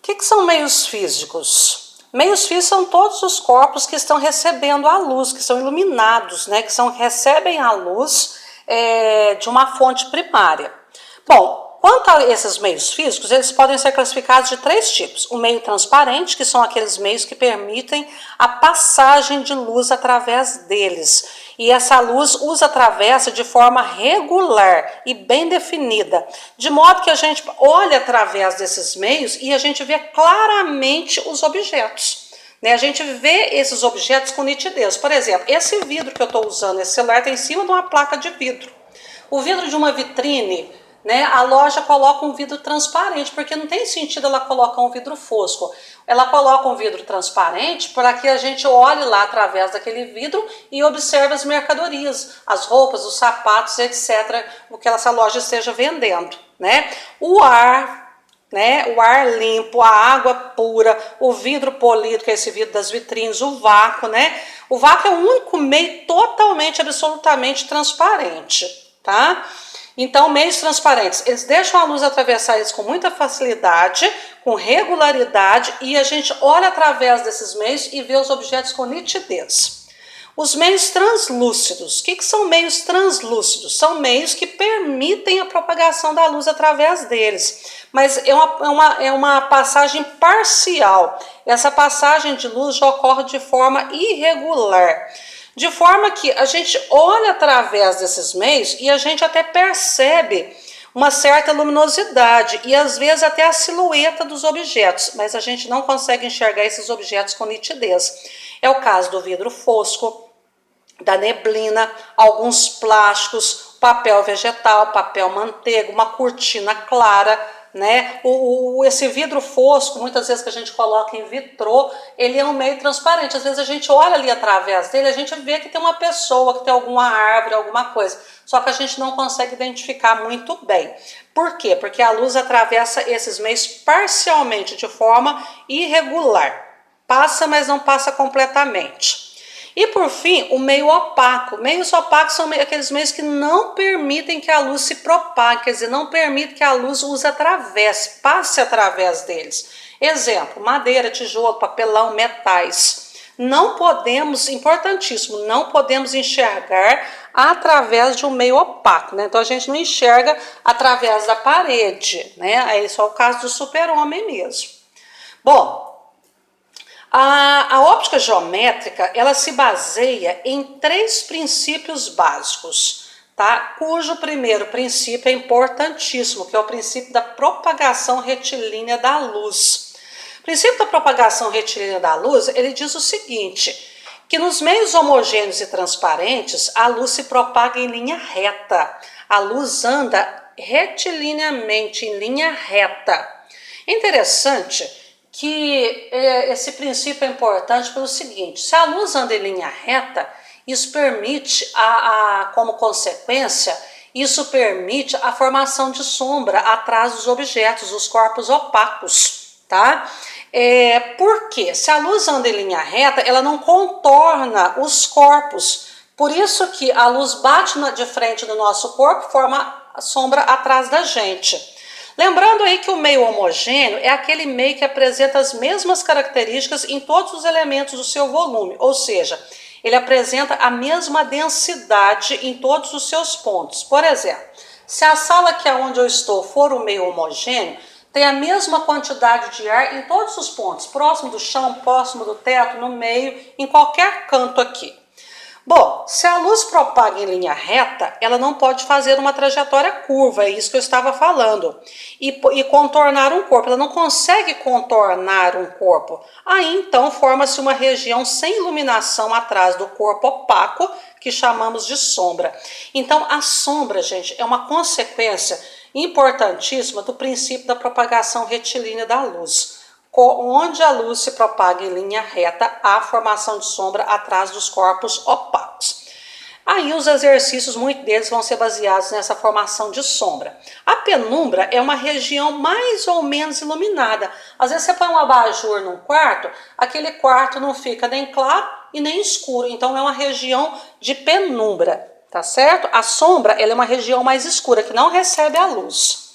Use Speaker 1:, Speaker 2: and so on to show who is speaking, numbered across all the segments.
Speaker 1: O que são meios físicos? Meios físicos são todos os corpos que estão recebendo a luz, que são iluminados, né? Recebem a luz de uma fonte primária. Bom, quanto a esses meios físicos, eles podem ser classificados de 3 tipos. O meio transparente, que são aqueles meios que permitem a passagem de luz através deles. E essa luz os atravessa de forma regular e bem definida, de modo que a gente olha através desses meios e a gente vê claramente os objetos. A gente vê esses objetos com nitidez. Por exemplo, esse vidro que eu estou usando, esse celular, está em cima de uma placa de vidro. O vidro de uma vitrine, a loja coloca um vidro transparente, porque não tem sentido ela colocar um vidro fosco. Ela coloca um vidro transparente para que a gente olhe lá através daquele vidro e observe as mercadorias, as roupas, os sapatos, etc., o que essa loja esteja vendendo. O ar, o ar limpo, a água pura, o vidro polido, que é esse vidro das vitrines, o vácuo, O vácuo é o único meio totalmente, absolutamente transparente, tá? Então, meios transparentes, eles deixam a luz atravessar eles com muita facilidade, com regularidade, e a gente olha através desses meios e vê os objetos com nitidez. Os meios translúcidos. O que são meios translúcidos? São meios que permitem a propagação da luz através deles, mas é uma passagem parcial. Essa passagem de luz já ocorre de forma irregular. De forma que a gente olha através desses meios e a gente até percebe uma certa luminosidade e às vezes até a silhueta dos objetos, mas a gente não consegue enxergar esses objetos com nitidez. É o caso do vidro fosco, da neblina, alguns plásticos, papel vegetal, papel manteiga, uma cortina clara, esse vidro fosco, muitas vezes que a gente coloca em vitrô, ele é um meio transparente. Às vezes a gente olha ali através dele, a gente vê que tem uma pessoa, que tem alguma árvore, alguma coisa. Só que a gente não consegue identificar muito bem. Por quê? Porque a luz atravessa esses meios parcialmente, de forma irregular. Passa, mas não passa completamente. E por fim, o meio opaco. Meios opacos são aqueles meios que não permitem que a luz se propague, quer dizer, não permitem que a luz os atravesse, passe através deles. Exemplo, madeira, tijolo, papelão, metais. Não podemos, importantíssimo, não podemos enxergar através de um meio opaco, Então a gente não enxerga através da parede, Aí só o caso do super-homem mesmo. Bom, a óptica geométrica, ela se baseia em 3 princípios básicos, tá? Cujo primeiro princípio é importantíssimo, que é o princípio da propagação retilínea da luz. O princípio da propagação retilínea da luz, ele diz o seguinte, que nos meios homogêneos e transparentes, a luz se propaga em linha reta. A luz anda retilineamente, em linha reta. É interessante que esse princípio é importante pelo seguinte, se a luz anda em linha reta, isso permite, como consequência, isso permite a formação de sombra atrás dos objetos, dos corpos opacos, tá? Por quê? Se a luz anda em linha reta, ela não contorna os corpos, por isso que a luz bate de frente do nosso corpo e forma a sombra atrás da gente. Lembrando aí que o meio homogêneo é aquele meio que apresenta as mesmas características em todos os elementos do seu volume, ou seja, ele apresenta a mesma densidade em todos os seus pontos. Por exemplo, se a sala que é onde eu estou for um meio homogêneo, tem a mesma quantidade de ar em todos os pontos, próximo do chão, próximo do teto, no meio, em qualquer canto aqui. Bom, se a luz propaga em linha reta, ela não pode fazer uma trajetória curva, é isso que eu estava falando, e contornar um corpo, ela não consegue contornar um corpo. Aí então forma-se uma região sem iluminação atrás do corpo opaco, que chamamos de sombra. Então a sombra, gente, é uma consequência importantíssima do princípio da propagação retilínea da luz. Onde a luz se propaga em linha reta, há formação de sombra atrás dos corpos opacos. Aí os exercícios, muitos deles vão ser baseados nessa formação de sombra. A penumbra é uma região mais ou menos iluminada. Às vezes você põe um abajur num quarto, aquele quarto não fica nem claro e nem escuro, então é uma região de penumbra, tá certo? A sombra, ela é uma região mais escura, que não recebe a luz.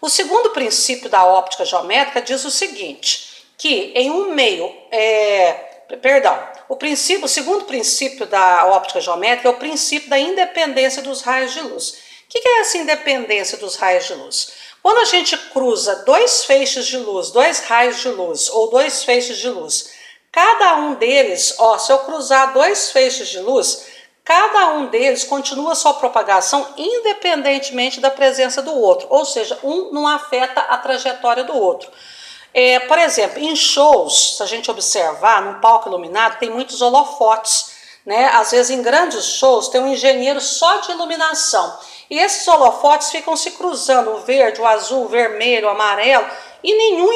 Speaker 1: O segundo princípio da óptica geométrica diz o seguinte, que em um meio, o segundo princípio da óptica geométrica é o princípio da independência dos raios de luz. O que é essa independência dos raios de luz? Quando a gente cruza dois feixes de luz, dois raios de luz ou dois feixes de luz, cada um deles, se eu cruzar dois feixes de luz, cada um deles continua sua propagação independentemente da presença do outro, ou seja, um não afeta a trajetória do outro. Por exemplo, em shows, se a gente observar, num palco iluminado, tem muitos holofotes, né? Às vezes em grandes shows tem um engenheiro só de iluminação, e esses holofotes ficam se cruzando, o verde, o azul, o vermelho, o amarelo, e nenhum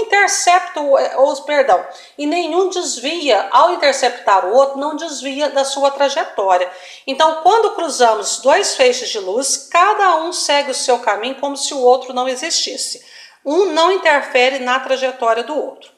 Speaker 1: e nenhum desvia, ao interceptar o outro, não desvia da sua trajetória. Então, quando cruzamos dois feixes de luz, cada um segue o seu caminho como se o outro não existisse. Um não interfere na trajetória do outro.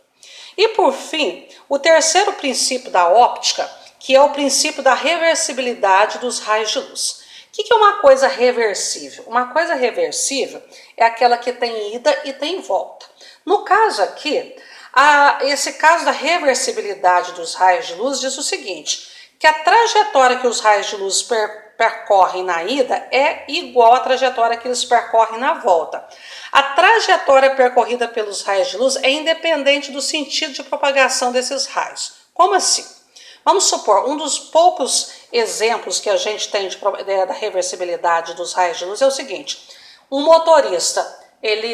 Speaker 1: E por fim, o terceiro princípio da óptica, que é o princípio da reversibilidade dos raios de luz. O que é uma coisa reversível? Uma coisa reversível é aquela que tem ida e tem volta. No caso aqui, esse caso da reversibilidade dos raios de luz diz o seguinte, que a trajetória que os raios de luz percorrem na ida é igual à trajetória que eles percorrem na volta. A trajetória percorrida pelos raios de luz é independente do sentido de propagação desses raios. Como assim? Vamos supor, um dos poucos exemplos que a gente tem da reversibilidade dos raios de luz é o seguinte, um motorista,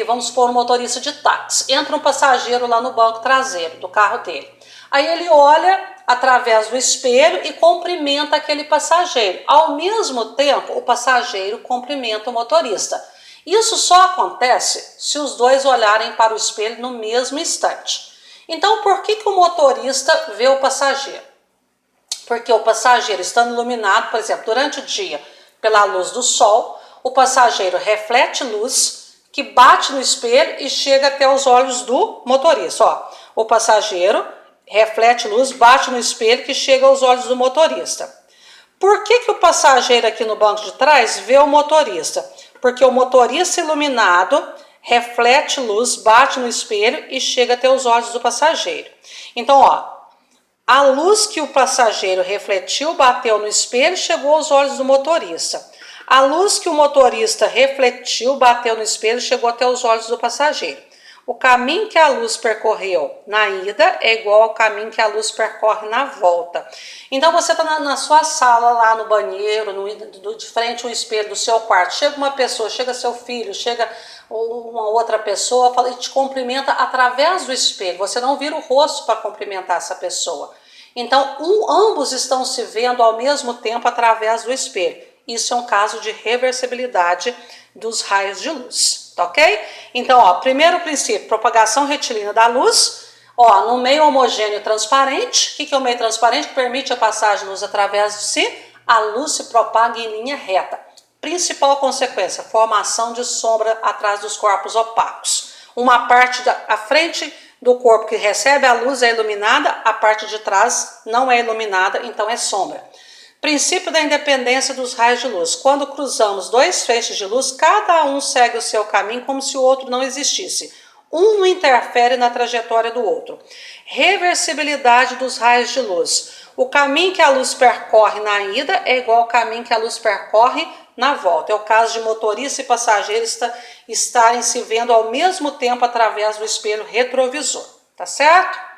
Speaker 1: vamos supor um motorista de táxi, entra um passageiro lá no banco traseiro do carro dele, aí ele olha através do espelho e cumprimenta aquele passageiro, ao mesmo tempo o passageiro cumprimenta o motorista. Isso só acontece se os dois olharem para o espelho no mesmo instante. Então, por que o motorista vê o passageiro? Porque o passageiro, estando iluminado, por exemplo, durante o dia, pela luz do sol, o passageiro reflete luz que bate no espelho e chega até os olhos do motorista. O passageiro reflete luz, bate no espelho que chega aos olhos do motorista. Por que o passageiro aqui no banco de trás vê o motorista? Porque o motorista iluminado reflete luz, bate no espelho e chega até os olhos do passageiro. Então, a luz que o passageiro refletiu, bateu no espelho, chegou aos olhos do motorista. A luz que o motorista refletiu, bateu no espelho, chegou até os olhos do passageiro. O caminho que a luz percorreu na ida é igual ao caminho que a luz percorre na volta. Então você está na sua sala, lá no banheiro, de frente ao espelho do seu quarto. Chega uma pessoa, chega seu filho, chega uma outra pessoa e te cumprimenta através do espelho. Você não vira o rosto para cumprimentar essa pessoa. Então ambos estão se vendo ao mesmo tempo através do espelho. Isso é um caso de reversibilidade dos raios de luz. Tá ok? Então, primeiro princípio, propagação retilínea da luz, no meio homogêneo transparente. O que é o meio transparente? Que permite a passagem de luz através de si, a luz se propaga em linha reta. Principal consequência, formação de sombra atrás dos corpos opacos. Uma parte à frente do corpo que recebe a luz é iluminada, a parte de trás não é iluminada, então é sombra. Princípio da independência dos raios de luz. Quando cruzamos dois feixes de luz, cada um segue o seu caminho como se o outro não existisse. Um não interfere na trajetória do outro. Reversibilidade dos raios de luz. O caminho que a luz percorre na ida é igual ao caminho que a luz percorre na volta. É o caso de motorista e passageiro estarem se vendo ao mesmo tempo através do espelho retrovisor. Tá certo?